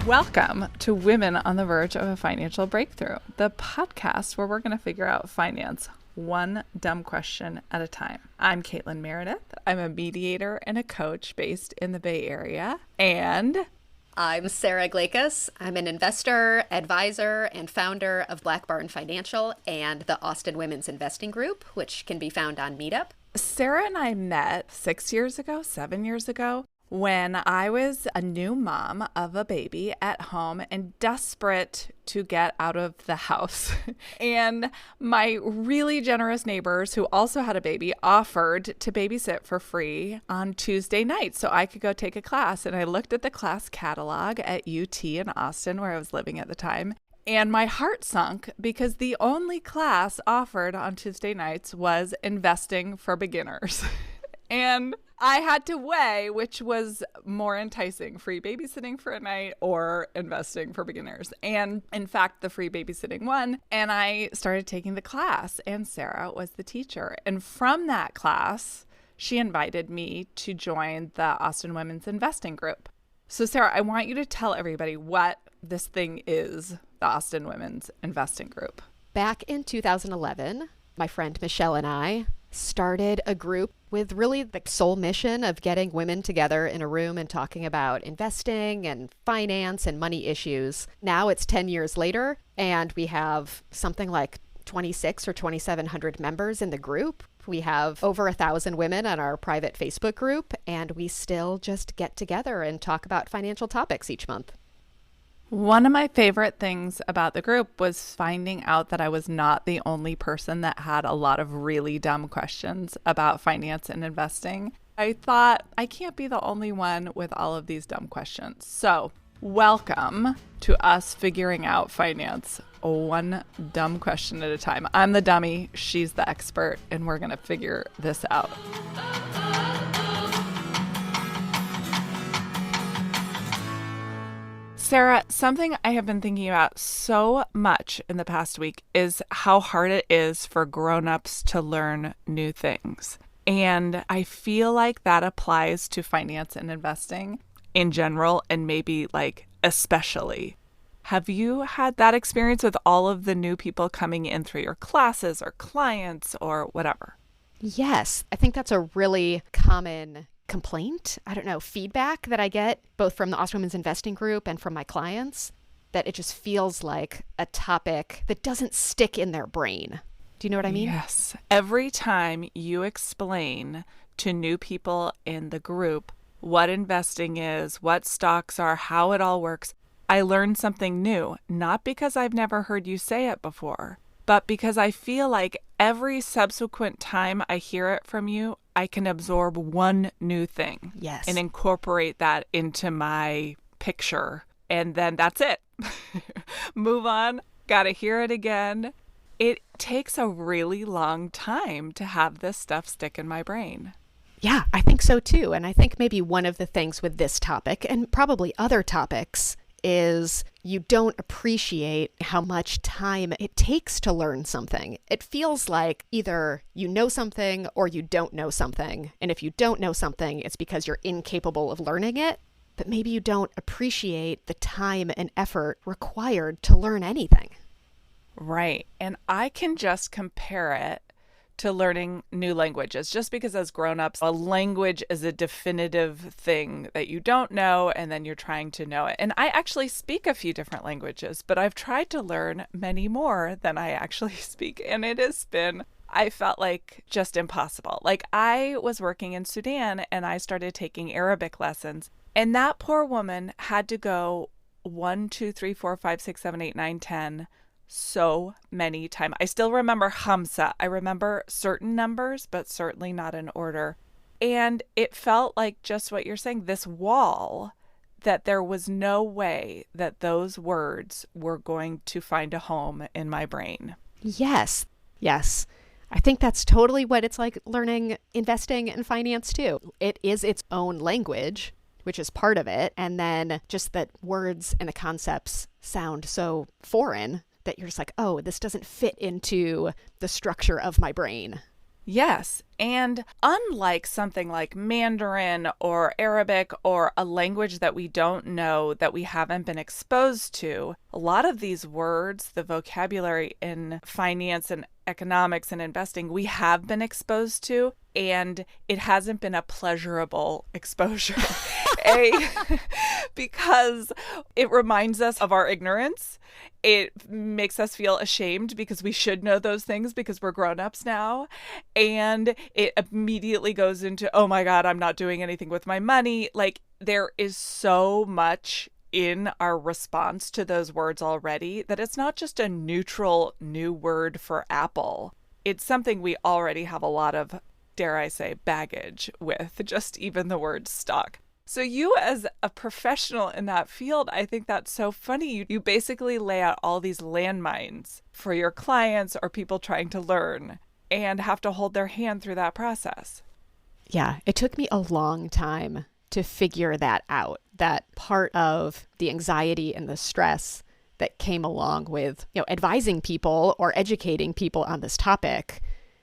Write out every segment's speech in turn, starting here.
Welcome to Women on the Verge of a Financial Breakthrough, the podcast where we're going to figure out finance one dumb question at a time. I'm Caitlin Meredith. I'm a mediator and a coach based in the Bay Area. And I'm Sara. I'm an investor, advisor, and founder of Black Barn Financial and the Austin Women's Investing Group, which can be found on Meetup. Sara and I met 7 years ago, when I was a new mom of a baby at home and desperate to get out of the house. And my really generous neighbors who also had a baby offered to babysit for free on Tuesday nights so I could go take a class. And I looked at the class catalog at UT in Austin, where I was living at the time, and my heart sunk because the only class offered on Tuesday nights was investing for beginners. And I had to weigh which was more enticing, free babysitting for a night or investing for beginners. And in fact, the free babysitting won. And I started taking the class, and Sara was the teacher. And from that class, she invited me to join the Austin Women's Investing Group. So Sara, I want you to tell everybody what this thing is, the Austin Women's Investing Group. Back in 2011, my friend Michelle and I started a group with really the sole mission of getting women together in a room and talking about investing and finance and money issues. Now it's 10 years later, and we have something like 26 or 2,700 members in the group. We have over 1,000 women on our private Facebook group, and we still just get together and talk about financial topics each month. One of my favorite things about the group was finding out that I was not the only person that had a lot of really dumb questions about finance and investing. I thought, I can't be the only one with all of these dumb questions. So, welcome to us figuring out finance one dumb question at a time. I'm the dummy, she's the expert, and we're going to figure this out. Sara, something I have been thinking about so much in the past week is how hard it is for grown-ups to learn new things. And I feel like that applies to finance and investing in general, and maybe like especially. Have you had that experience with all of the new people coming in through your classes or clients or whatever? Yes, I think that's a really common complaint, feedback that I get both from the Austin Women's Investing Group and from my clients, that it just feels like a topic that doesn't stick in their brain. Do you know what I mean? Yes. Every time you explain to new people in the group what investing is, what stocks are, how it all works, I learn something new, not because I've never heard you say it before, but because I feel like every subsequent time I hear it from you, I can absorb one new thing. Yes. And incorporate that into my picture. And then that's it. Move on. Got to hear it again. It takes a really long time to have this stuff stick in my brain. Yeah, I think so too. And I think maybe one of the things with this topic, and probably other topics, is you don't appreciate how much time it takes to learn something. It feels like either you know something or you don't know something. And if you don't know something, it's because you're incapable of learning it. But maybe you don't appreciate the time and effort required to learn anything. Right. And I can just compare it to learning new languages, just because as grown-ups, a language is a definitive thing that you don't know, and then you're trying to know it. And I actually speak a few different languages, but I've tried to learn many more than I actually speak. And it has been, I felt like, just impossible. Like, I was working in Sudan and I started taking Arabic lessons, and that poor woman had to go 1, 2, 3, 4, 5, 6, 7, 8, 9, 10 so many times. I still remember Hamza. I remember certain numbers, but certainly not in order. And it felt like just what you're saying, this wall, that there was no way that those words were going to find a home in my brain. Yes. I think that's totally what it's like learning investing and finance too. It is its own language, which is part of it. And then just that words and the concepts sound so foreign that you're just like, oh, this doesn't fit into the structure of my brain. Yes. And unlike something like Mandarin or Arabic or a language that we don't know, that we haven't been exposed to, a lot of these words, the vocabulary in finance and economics and investing, we have been exposed to, and it hasn't been a pleasurable exposure. Because it reminds us of our ignorance. It makes us feel ashamed because we should know those things because we're grown-ups now. And it immediately goes into, oh my God, I'm not doing anything with my money. Like, there is so much in our response to those words already that it's not just a neutral new word for Apple. It's something we already have a lot of, dare I say, baggage with, just even the word stock. So you, as a professional in that field, I think that's so funny. You basically lay out all these landmines for your clients or people trying to learn and have to hold their hand through that process. Yeah, it took me a long time to figure that out. That part of the anxiety and the stress that came along with, advising people or educating people on this topic,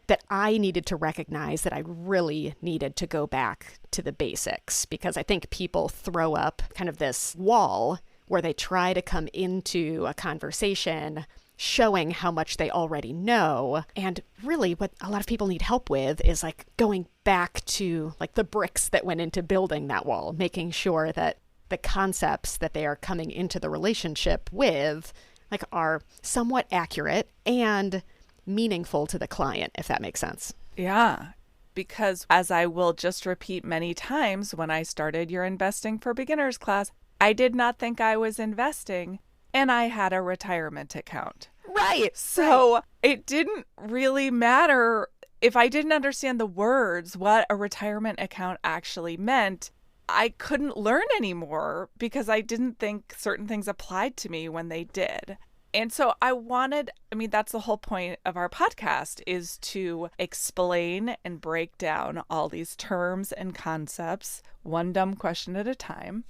that I needed to recognize that I really needed to go back to the basics, because I think people throw up kind of this wall where they try to come into a conversation showing how much they already know. And really what a lot of people need help with is like going back to like the bricks that went into building that wall, making sure that the concepts that they are coming into the relationship with like are somewhat accurate and meaningful to the client, if that makes sense. Yeah, because as I will just repeat many times, when I started your Investing for Beginners class, I did not think I was investing, and I had a retirement account. Right. So it didn't really matter if I didn't understand the words, what a retirement account actually meant. I couldn't learn anymore because I didn't think certain things applied to me when they did. And so that's the whole point of our podcast, is to explain and break down all these terms and concepts, one dumb question at a time.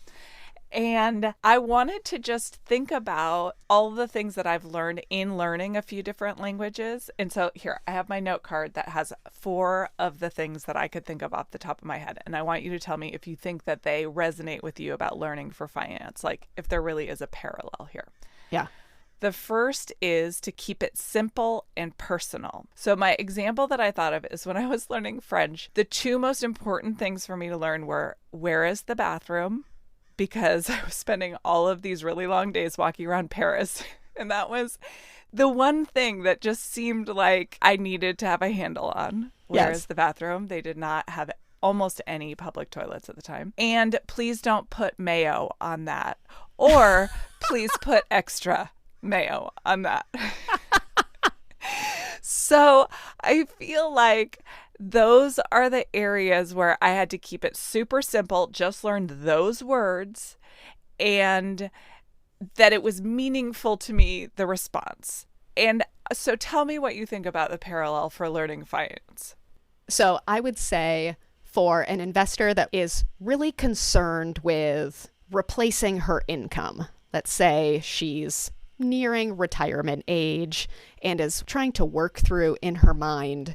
And I wanted to just think about all the things that I've learned in learning a few different languages. And so here, I have my note card that has 4 of the things that I could think of off the top of my head. And I want you to tell me if you think that they resonate with you about learning for finance, like if there really is a parallel here. Yeah. The first is to keep it simple and personal. So my example that I thought of is when I was learning French, the 2 most important things for me to learn were, where is the bathroom? Because I was spending all of these really long days walking around Paris. And that was the one thing that just seemed like I needed to have a handle on. Where is the bathroom? They did not have almost any public toilets at the time. And please don't put mayo on that. Or please put extra mayo on that. So I feel like those are the areas where I had to keep it super simple, just learn those words, and that it was meaningful to me, the response. And so tell me what you think about the parallel for learning finance. So I would say for an investor that is really concerned with replacing her income, let's say she's nearing retirement age and is trying to work through in her mind,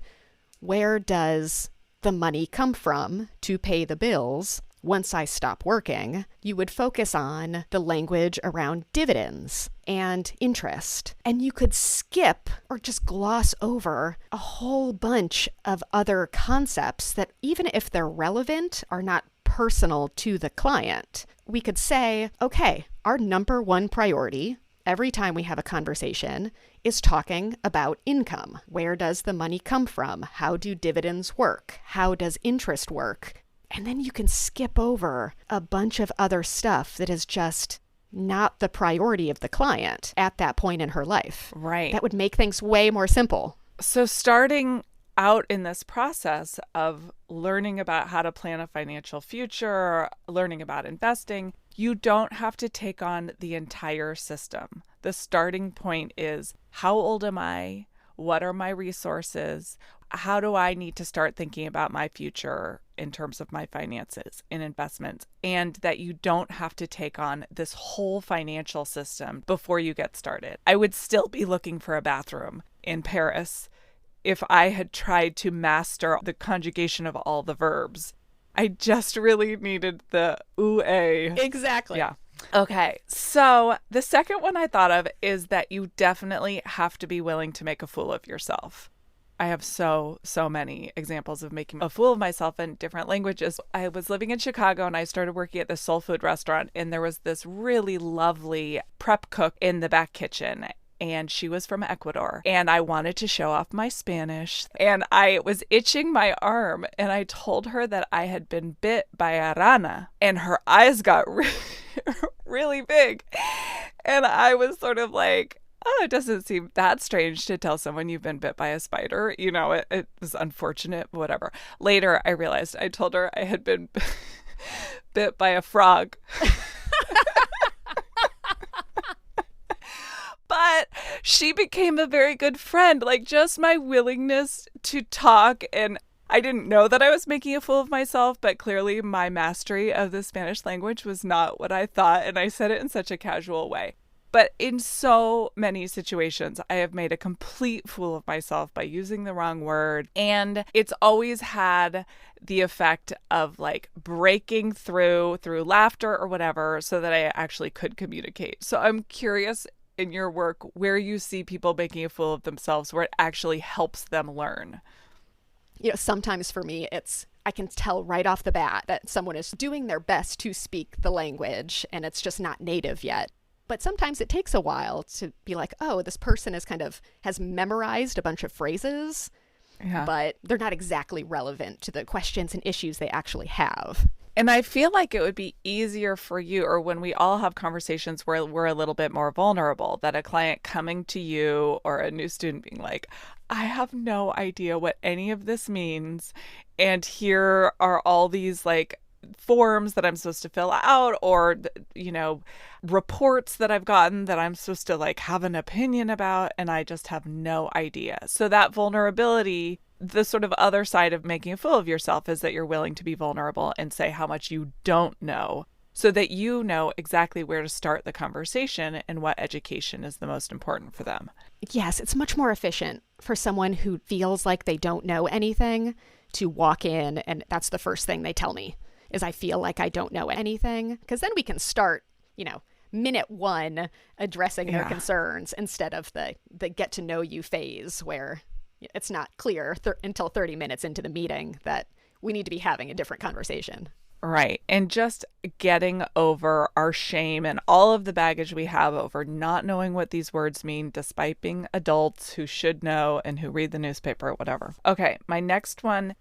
where does the money come from to pay the bills once I stop working? You would focus on the language around dividends and interest. And you could skip or just gloss over a whole bunch of other concepts that, even if they're relevant, are not personal to the client. We could say, okay, our number one priority every time we have a conversation is talking about income. Where does the money come from? How do dividends work? How does interest work? And then you can skip over a bunch of other stuff that is just not the priority of the client at that point in her life. Right. That would make things way more simple. So starting out in this process of learning about how to plan a financial future, learning about investing, you don't have to take on the entire system. The starting point is, how old am I? What are my resources? How do I need to start thinking about my future in terms of my finances and investments? And that you don't have to take on this whole financial system before you get started. I would still be looking for a bathroom in Paris if I had tried to master the conjugation of all the verbs. I just really needed the ooh. Exactly. Yeah. Okay. So the second one I thought of is that you definitely have to be willing to make a fool of yourself. I have so many examples of making a fool of myself in different languages. I was living in Chicago and I started working at this soul food restaurant, and there was this really lovely prep cook in the back kitchen. And she was from Ecuador, and I wanted to show off my Spanish, and I was itching my arm, and I told her that I had been bit by a rana, and her eyes got really big. And I was sort of like, oh, it doesn't seem that strange to tell someone you've been bit by a spider. You know, it was unfortunate, whatever. Later, I realized I told her I had been bit by a frog. But she became a very good friend. Like, just my willingness to talk, and I didn't know that I was making a fool of myself, but clearly my mastery of the Spanish language was not what I thought, and I said it in such a casual way. But in so many situations, I have made a complete fool of myself by using the wrong word. And it's always had the effect of like breaking through laughter or whatever so that I actually could communicate. So I'm curious in your work where you see people making a fool of themselves where it actually helps them learn. You know, sometimes for me, I can tell right off the bat that someone is doing their best to speak the language and it's just not native yet. But sometimes it takes a while to be like, oh, this person has memorized a bunch of phrases, but they're not exactly relevant to the questions and issues they actually have. And I feel like it would be easier for you, or when we all have conversations where we're a little bit more vulnerable, that a client coming to you or a new student being like, I have no idea what any of this means. And here are all these like forms that I'm supposed to fill out, or, you know, reports that I've gotten that I'm supposed to like have an opinion about, and I just have no idea. So that vulnerability, the sort of other side of making a fool of yourself, is that you're willing to be vulnerable and say how much you don't know so that you know exactly where to start the conversation and what education is the most important for them. Yes, it's much more efficient for someone who feels like they don't know anything to walk in and that's the first thing they tell me is I feel like I don't know anything, because then we can start, you know, minute one addressing their concerns instead of the get to know you phase where it's not clear until 30 minutes into the meeting that we need to be having a different conversation. Right. And just getting over our shame and all of the baggage we have over not knowing what these words mean, despite being adults who should know and who read the newspaper or whatever. Okay. My next one,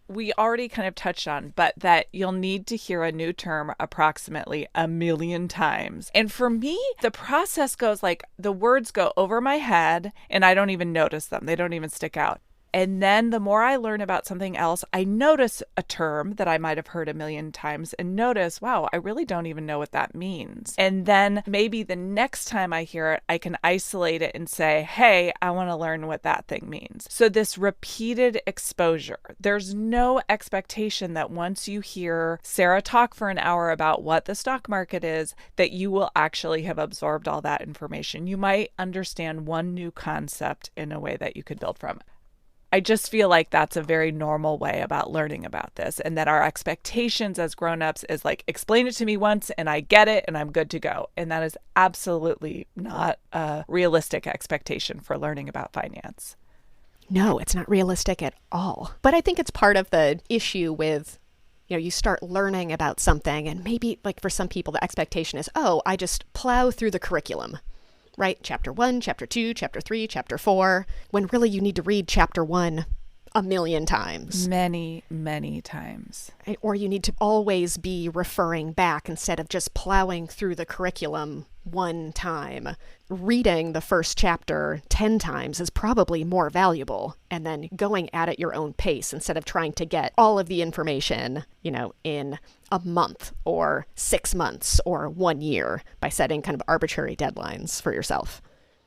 we already kind of touched on, but that you'll need to hear a new term approximately 1,000,000 times. And for me, the process goes like the words go over my head and I don't even notice them. They don't even stick out. And then the more I learn about something else, I notice a term that I might have heard 1,000,000 times and notice, wow, I really don't even know what that means. And then maybe the next time I hear it, I can isolate it and say, hey, I want to learn what that thing means. So this repeated exposure, there's no expectation that once you hear Sara talk for an hour about what the stock market is, that you will actually have absorbed all that information. You might understand one new concept in a way that you could build from it. I just feel like that's a very normal way about learning about this, and that our expectations as grown-ups is like, explain it to me once and I get it and I'm good to go. And that is absolutely not a realistic expectation for learning about finance. No, it's not realistic at all. But I think it's part of the issue with, you know, you start learning about something and maybe like for some people the expectation is, oh, I just plow through the curriculum. Right? Chapter 1, Chapter 2, Chapter 3, Chapter 4, when really you need to read Chapter 1 1,000,000 times. Many, many times. Right? Or you need to always be referring back instead of just plowing through the curriculum one time. Reading the first chapter 10 times is probably more valuable, and then going at it your own pace instead of trying to get all of the information, you know, in a month or 6 months or 1 year by setting kind of arbitrary deadlines for yourself.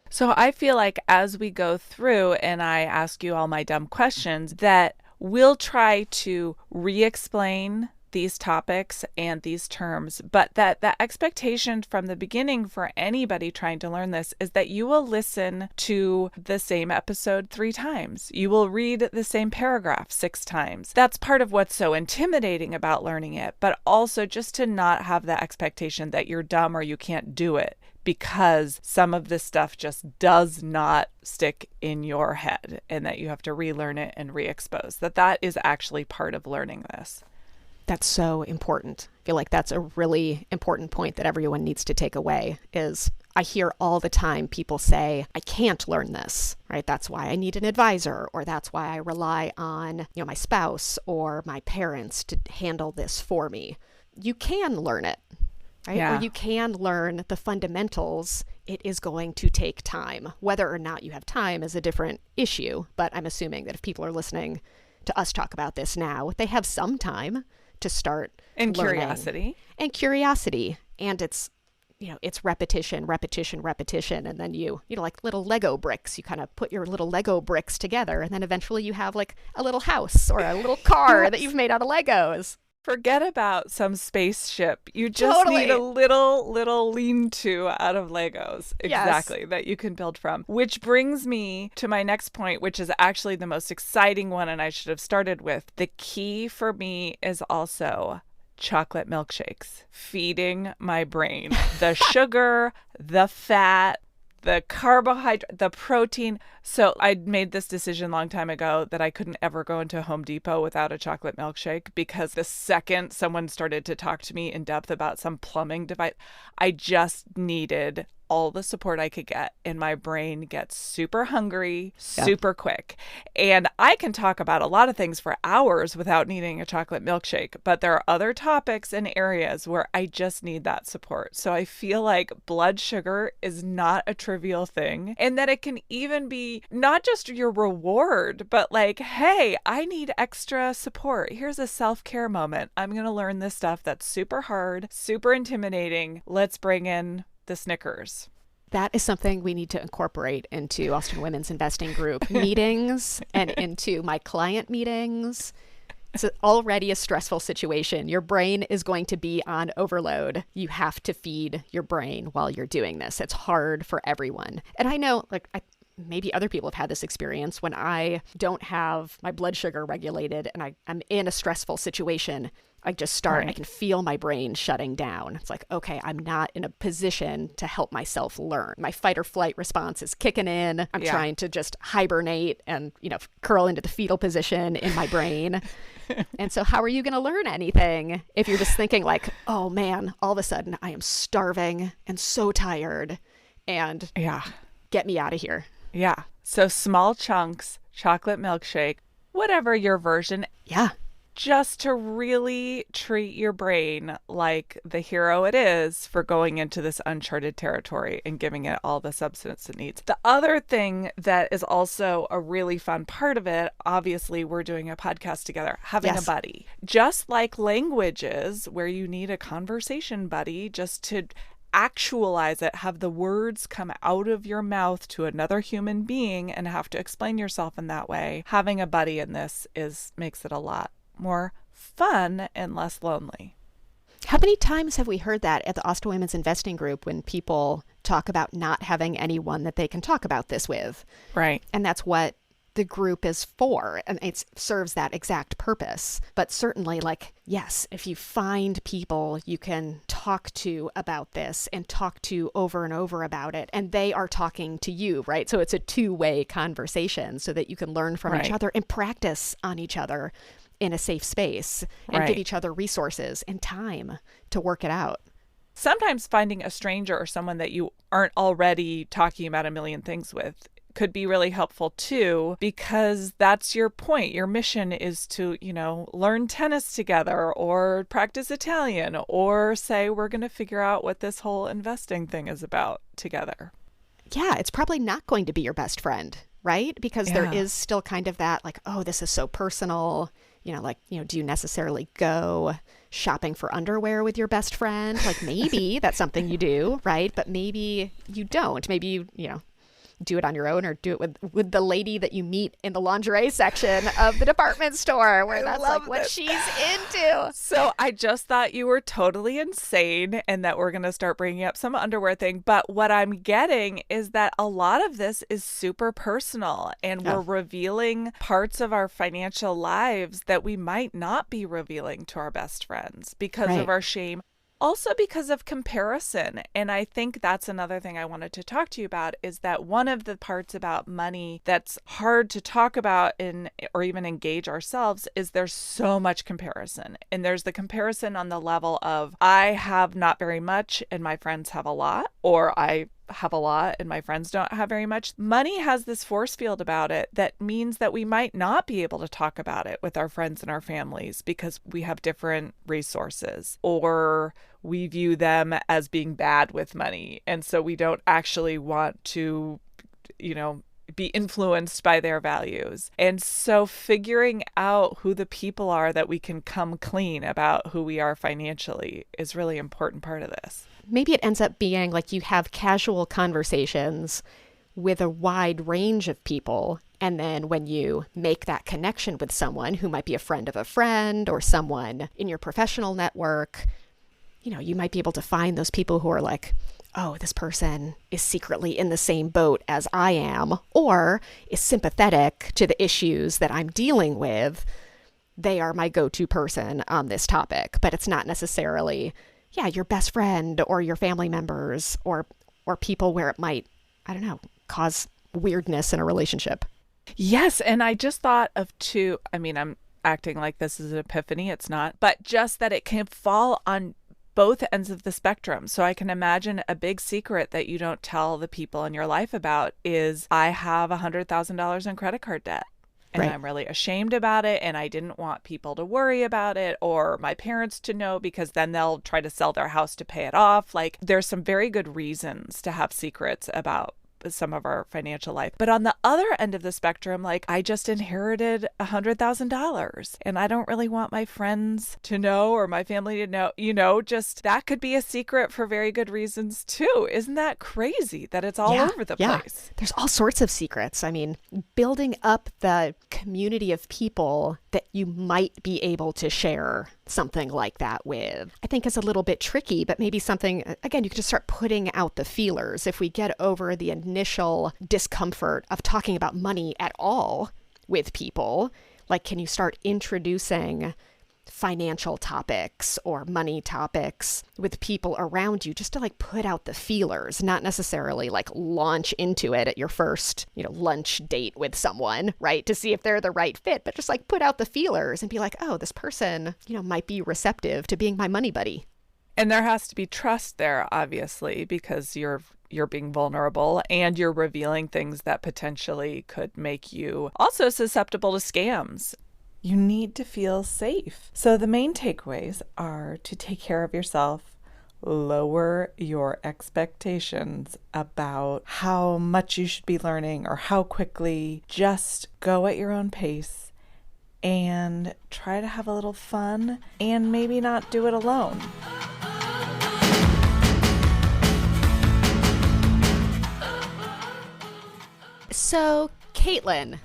So I feel like as we go through and I ask you all my dumb questions, that we'll try to re-explain these topics and these terms, but that the expectation from the beginning for anybody trying to learn this is that you will listen to the same episode 3 times. You will read the same paragraph 6 times. That's part of what's so intimidating about learning it, but also just to not have the expectation that you're dumb or you can't do it, because some of this stuff just does not stick in your head and that you have to relearn it and re-expose. That is actually part of learning this. That's so important. I feel like that's a really important point that everyone needs to take away is I hear all the time people say, I can't learn this, right? That's why I need an advisor, or that's why I rely on, my spouse or my parents to handle this for me. You can learn it, right? Yeah. Or you can learn the fundamentals. It is going to take time. Whether or not you have time is a different issue, but I'm assuming that if people are listening to us talk about this now, they have some time to start And learning. Curiosity. And it's, it's repetition. And then you like little Lego bricks, you kind of put your little Lego bricks together. And then eventually you have like a little house or a little car that you've made out of Legos. Forget about some spaceship. You just need a little lean-to out of Legos. Exactly. Yes. That you can build from. Which brings me to my next point, which is actually the most exciting one, and I should have started with. The key for me is also chocolate milkshakes. Feeding my brain. The sugar, the fat, the carbohydrate, the protein. So I made this decision a long time ago that I couldn't ever go into Home Depot without a chocolate milkshake, because the second someone started to talk to me in depth about some plumbing device, I just needed all the support I could get, and my brain gets super hungry, super quick. And I can talk about a lot of things for hours without needing a chocolate milkshake, but there are other topics and areas where I just need that support. So I feel like blood sugar is not a trivial thing, and that it can even be not just your reward, but like, hey, I need extra support. Here's a self-care moment. I'm going to learn this stuff that's super hard, super intimidating. Let's bring in the Snickers. That is something we need to incorporate into Austin Women's Investing Group meetings and into my client meetings. It's already a stressful situation. Your brain is going to be on overload. You have to feed your brain while you're doing this. It's hard for everyone. And I know, maybe other people have had this experience when I don't have my blood sugar regulated and I'm in a stressful situation. I just start, right. I can feel my brain shutting down. It's like, okay, I'm not in a position to help myself learn. My fight or flight response is kicking in. I'm trying to just hibernate and, curl into the fetal position in my brain. And so how are you going to learn anything if you're just thinking like, oh man, all of a sudden I am starving and so tired and get me out of here. Yeah. So small chunks, chocolate milkshake, whatever your version. Yeah. Just to really treat your brain like the hero it is for going into this uncharted territory and giving it all the substance it needs. The other thing that is also a really fun part of it, obviously we're doing a podcast together, having a buddy. Just like languages where you need a conversation buddy just to actualize it, have the words come out of your mouth to another human being and have to explain yourself in that way. Having a buddy in this makes it a lot more fun and less lonely. How many times have we heard that at the Austin Women's Investing Group when people talk about not having anyone that they can talk about this with? Right. And that's what the group is for, and it serves that exact purpose. But certainly, yes, if you find people you can talk to about this and talk to over and over about it, and they are talking to you, right? So it's a two-way conversation so that you can learn from each other and practice on each other in a safe space and give each other resources and time to work it out. Sometimes finding a stranger or someone that you aren't already talking about a million things with could be really helpful too, because that's your point. Your mission is to, learn tennis together or practice Italian or say we're going to figure out what this whole investing thing is about together. Yeah, it's probably not going to be your best friend, right? Because there is still kind of that oh, this is so personal. Do you necessarily go shopping for underwear with your best friend? Maybe that's something you do, right? But maybe you don't. Maybe you do it on your own or do it with the lady that you meet in the lingerie section of the department store, where that's like what she's into. So I just thought you were totally insane and that we're going to start bringing up some underwear thing. But what I'm getting is that a lot of this is super personal, and we're revealing parts of our financial lives that we might not be revealing to our best friends because of our shame. Also because of comparison. And I think that's another thing I wanted to talk to you about, is that one of the parts about money that's hard to talk about or even engage ourselves is there's so much comparison. And there's the comparison on the level of I have not very much and my friends have a lot, or I have a lot and my friends don't have very much. Money has this force field about it that means that we might not be able to talk about it with our friends and our families because we have different resources, or we view them as being bad with money. And so we don't actually want to, be influenced by their values. And so figuring out who the people are that we can come clean about who we are financially is really important part of this. Maybe it ends up being like you have casual conversations with a wide range of people. And then when you make that connection with someone who might be a friend of a friend or someone in your professional network, you might be able to find those people who are like, oh, this person is secretly in the same boat as I am, or is sympathetic to the issues that I'm dealing with. They are my go-to person on this topic, but it's not necessarily, your best friend or your family members or people where it might, cause weirdness in a relationship. Yes. And I just thought of I'm acting like this is an epiphany. It's not, but just that it can fall on both ends of the spectrum. So I can imagine a big secret that you don't tell the people in your life about is I have $100,000 in credit card debt. And I'm really ashamed about it. And I didn't want people to worry about it or my parents to know, because then they'll try to sell their house to pay it off. Like, there's some very good reasons to have secrets about some of our financial life. But on the other end of the spectrum, like, I just inherited $100,000 and I don't really want my friends to know or my family to know, just that could be a secret for very good reasons too. Isn't that crazy that it's all over the place? There's all sorts of secrets. I mean, building up the community of people that you might be able to share something like that with, I think is a little bit tricky, but maybe something, again, you can just start putting out the feelers. If we get over the initial discomfort of talking about money at all with people, like, can you start introducing financial topics or money topics with people around you, just to like put out the feelers, not necessarily like launch into it at your first, lunch date with someone, right? To see if they're the right fit, but just like put out the feelers and be like, oh, this person, might be receptive to being my money buddy. And there has to be trust there, obviously, because you're being vulnerable and you're revealing things that potentially could make you also susceptible to scams. You need to feel safe. So the main takeaways are to take care of yourself, lower your expectations about how much you should be learning or how quickly. Just go at your own pace and try to have a little fun and maybe not do it alone. So, Caitlin,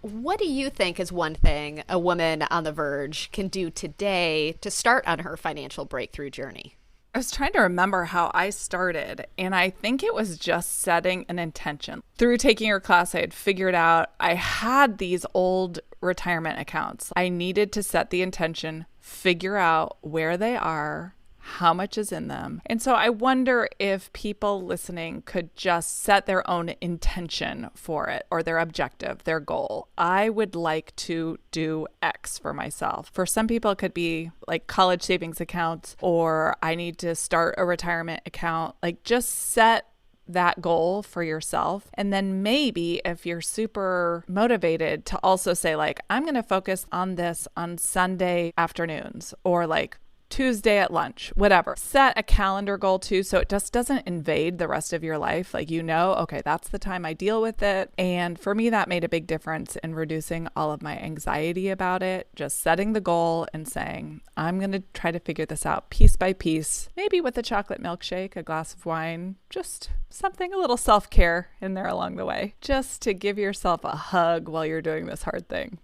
what do you think is one thing a woman on The Verge can do today to start on her financial breakthrough journey? I was trying to remember how I started, and I think it was just setting an intention. Through taking your class, I had figured out I had these old retirement accounts. I needed to set the intention, figure out where they are, how much is in them. And so I wonder if people listening could just set their own intention for it, or their objective, their goal. I would like to do X for myself. For some people, it could be like college savings accounts, or I need to start a retirement account. Like, just set that goal for yourself. And then maybe if you're super motivated, to also say, like, I'm going to focus on this on Sunday afternoons, or like Tuesday at lunch, whatever. Set a calendar goal too, so it just doesn't invade the rest of your life. Like, okay, that's the time I deal with it. And for me, that made a big difference in reducing all of my anxiety about it. Just setting the goal and saying, I'm going to try to figure this out piece by piece, maybe with a chocolate milkshake, a glass of wine, just something, a little self-care in there along the way, just to give yourself a hug while you're doing this hard thing.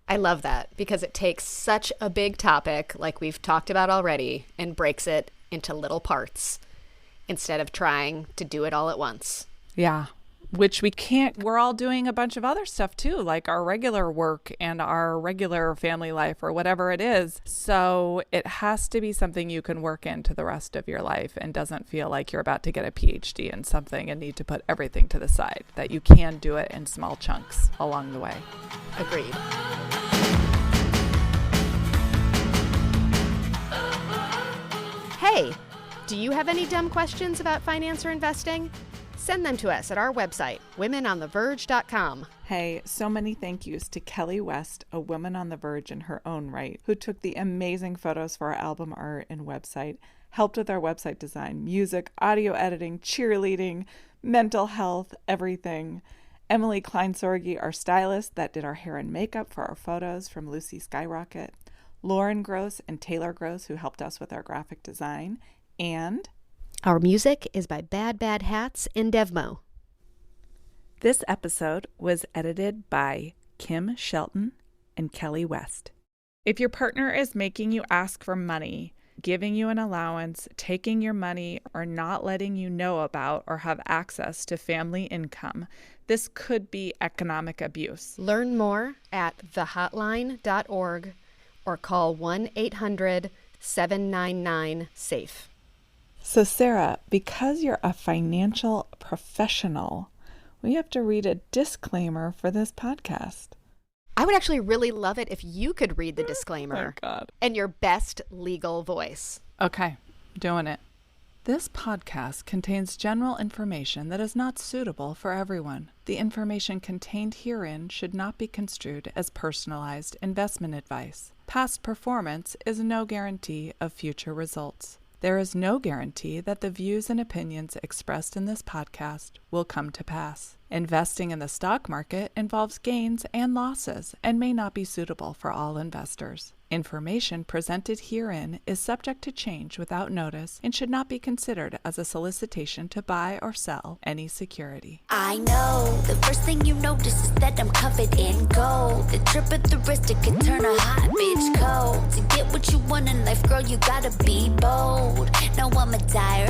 I love that because it takes such a big topic like we've talked about already and breaks it into little parts instead of trying to do it all at once. Yeah, which we can't. We're all doing a bunch of other stuff too, like our regular work and our regular family life or whatever it is. So it has to be something you can work into the rest of your life and doesn't feel like you're about to get a PhD in something and need to put everything to the side, that you can do it in small chunks along the way. Agreed. Hey, do you have any dumb questions about finance or investing? Send them to us at our website, womenontheverge.com. Hey, so many thank yous to Kelly West, a woman on the verge in her own right, who took the amazing photos for our album art and website, helped with our website design, music, audio editing, cheerleading, mental health, everything. Emily Kleinsorgi, our stylist that did our hair and makeup for our photos from Lucy Skyrocket. Lauren Gross and Taylor Gross, who helped us with our graphic design. And our music is by Bad Bad Hats and Devmo. This episode was edited by Kim Shelton and Kelly West. If your partner is making you ask for money, giving you an allowance, taking your money, or not letting you know about or have access to family income, this could be economic abuse. Learn more at thehotline.org or call 1-800-799-SAFE. So Sara, because you're a financial professional, we have to read a disclaimer for this podcast. I would actually really love it if you could read the disclaimer Oh, God. in your best legal voice. Okay, doing it. This podcast contains general information that is not suitable for everyone. The information contained herein should not be construed as personalized investment advice. Past performance is no guarantee of future results. There is no guarantee that the views and opinions expressed in this podcast will come to pass. Investing in the stock market involves gains and losses and may not be suitable for all investors. Information presented herein is subject to change without notice and should not be considered as a solicitation to buy or sell any security. I know the first thing you notice is that I'm covered in gold. The trip of the wrist, it can turn a hot bitch cold. To get what you want in life, girl, you gotta be bold. No, I'm a diary.